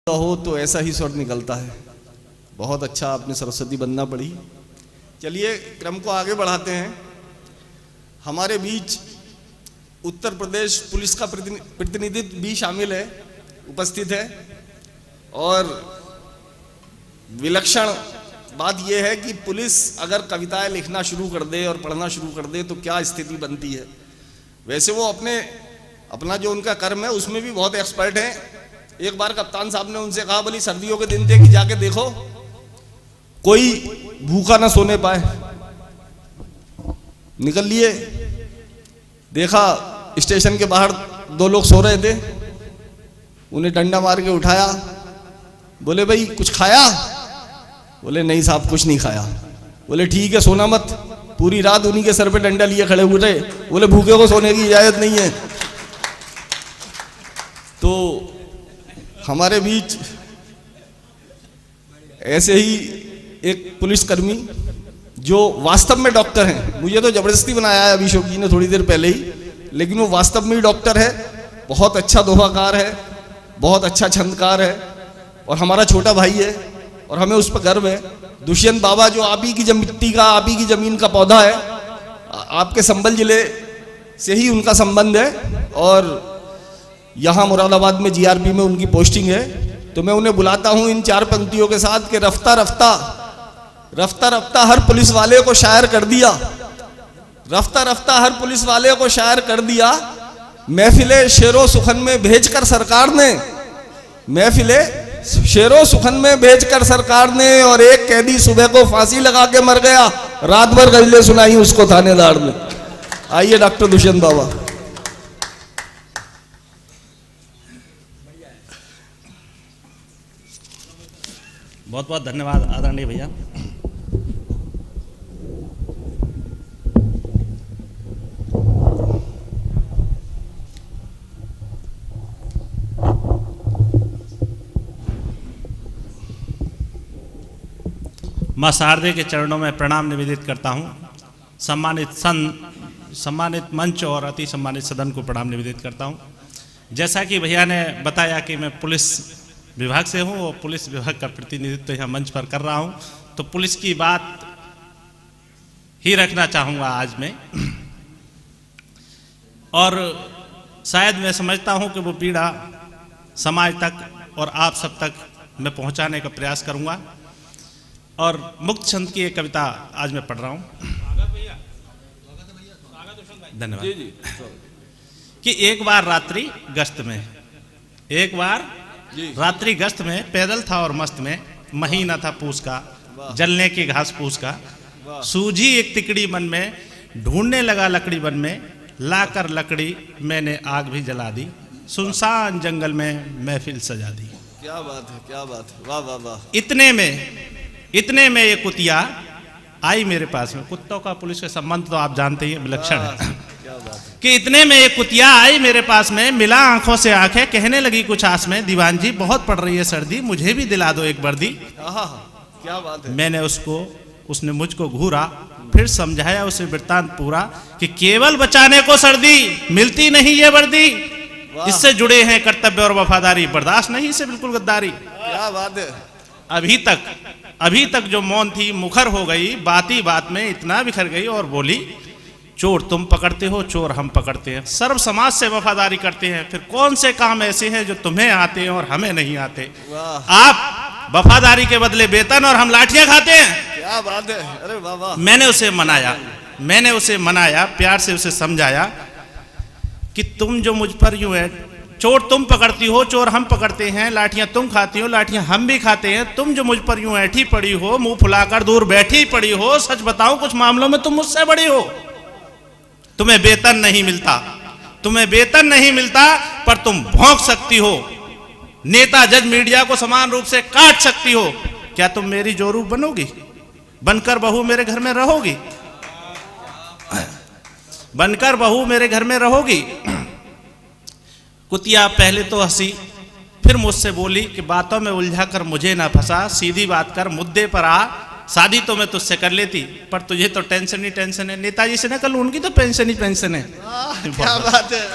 हो तो ऐसा ही स्वर निकलता है। बहुत अच्छा आपने सरस्वती वंदना पढ़ी। चलिए क्रम को आगे बढ़ाते हैं। हमारे बीच उत्तर प्रदेश पुलिस का प्रतिनिधित्व भी शामिल है, उपस्थित है। और विलक्षण बात यह है कि पुलिस अगर कविताएं लिखना शुरू कर दे और पढ़ना शुरू कर दे तो क्या स्थिति बनती है। वैसे वो अपना जो उनका कर्म है उसमें भी बहुत एक्सपर्ट हैं। एक बार कप्तान साहब ने उनसे कहा, बोली सर्दियों के दिन थे कि जाके देखो कोई भूखा ना सोने पाए। निकल लिए, देखा स्टेशन के बाहर दो लोग सो रहे थे, उन्हें डंडा मार के उठाया। बोले भाई कुछ खाया? बोले नहीं साहब कुछ नहीं खाया। बोले ठीक है सोना मत। पूरी रात उन्हीं के सर पे डंडा लिए खड़े हुए रहे। बोले भूखे को सोने की इजाजत नहीं है। तो हमारे बीच ऐसे ही एक पुलिसकर्मी जो वास्तव में डॉक्टर हैं, मुझे तो जबरदस्ती बनाया है अभिषेक जी ने थोड़ी देर पहले ही, लेकिन वो वास्तव में ही डॉक्टर है। बहुत अच्छा दोहाकार है, बहुत अच्छा छंदकार है और हमारा छोटा भाई है और हमें उस पर गर्व है। दुष्यंत बाबा जो आप ही की मिट्टी का, आप ही की जमीन का पौधा है, आपके संबल जिले से ही उनका संबंध है और यहाँ मुरादाबाद में जीआरपी में उनकी पोस्टिंग है। तो मैं उन्हें बुलाता हूँ इन चार पंक्तियों के साथ कि रफ्ता रफ्ता रफ्ता रफ्ता हर पुलिस वाले को शायर कर दिया, रफ्ता रफ्ता हर पुलिस वाले को शायर कर दिया। महफिले शेरो सुखन में भेजकर सरकार ने, महफिले शेरो सुखन में भेजकर सरकार ने, और एक कैदी सुबह को फांसी लगा के मर गया। रात भर गजलें सुनाई उसको थानेदार ने। आइए डॉक्टर दुष्यंत बाबा। बहुत बहुत धन्यवाद आदरणीय भैया। मां शारदे के चरणों में प्रणाम निवेदित करता हूं। सम्मानित मंच और अति सम्मानित सदन को प्रणाम निवेदित करता हूं। जैसा कि भैया ने बताया कि मैं पुलिस विभाग से हूं और पुलिस विभाग का प्रतिनिधित्व यहाँ मंच पर कर रहा हूं, तो पुलिस की बात ही रखना चाहूँगा आज मैं। और शायद मैं समझता हूं कि वो पीड़ा समाज तक और आप सब तक मैं पहुंचाने का प्रयास करूंगा। और मुक्त छंद की एक कविता आज मैं पढ़ रहा हूं। धन्यवाद। कि एक बार रात्रि गश्त में, एक बार रात्रि गश्त में पैदल था और मस्त में, महीना था पूस का, जलने की घास फूस का। सूझी एक तिकड़ी मन में, ढूंढने लगा लकड़ी बन में, लाकर लकड़ी मैंने आग भी जला दी, सुनसान जंगल में महफिल सजा दी। क्या बात है, क्या बात है, वाह वाह वाह। इतने में ये कुतिया आई मेरे पास में। कुत्तों का पुलिस के संबंध तो आप जानते ही विलक्षण है। कि इतने में एक कुतिया आई मेरे पास में, मिला आंखों से आंखें, कहने लगी कुछ आस में, दीवान जी बहुत पड़ रही है सर्दी, मुझे भी दिला दो एक वर्दी। क्या बात है। मैंने उसने मुझको घूरा, फिर समझाया उसे वृत्तांत पूरा कि केवल बचाने को सर्दी, मिलती नहीं ये वर्दी, इससे जुड़े हैं कर्तव्य और वफादारी, बर्दाश्त नहीं इसे बिल्कुल गद्दारी। क्या बात है। अभी तक जो मौन थी मुखर हो गई, बात ही बात में इतना बिखर गई और बोली, चोर तुम पकड़ते हो, चोर हम पकड़ते हैं, सर्व समाज से वफादारी करते हैं, फिर कौन से काम ऐसे हैं जो तुम्हें आते हैं और हमें नहीं आते। आप वफादारी के बदले वेतन और हम लाठियां खाते हैं। क्या बात है। अरे वाह वाह। मैंने उसे मनाया, प्यार से उसे समझाया कि तुम जो मुझ पर यूं है, चोर तुम पकड़ती हो, चोर हम पकड़ते हैं, लाठियां तुम खाती हो, लाठियां हम भी खाते हैं। तुम जो मुझ पर यूं ऐठी पड़ी हो, मुंह फुलाकर दूर बैठी पड़ी हो, सच बताओ कुछ मामलों में तुम मुझसे बड़ी हो। तुम्हें वेतन नहीं मिलता, पर तुम भौंक सकती हो, नेता जज मीडिया को समान रूप से काट सकती हो। क्या तुम मेरी जोरू बनोगी? बनकर बहू मेरे घर में रहोगी? बनकर बहू मेरे घर में रहोगी? कुतिया पहले तो हंसी, फिर मुझसे बोली कि बातों में उलझा कर मुझे ना फंसा, सीधी बात कर मुद्दे पर आ, शादी तो मैं तुझसे कर लेती, पर तुझे तो टेंशन ही टेंशन है। नेताजी से ना कर लूं, उनकी तो पेंशन ही पेंशन है। क्या बात है।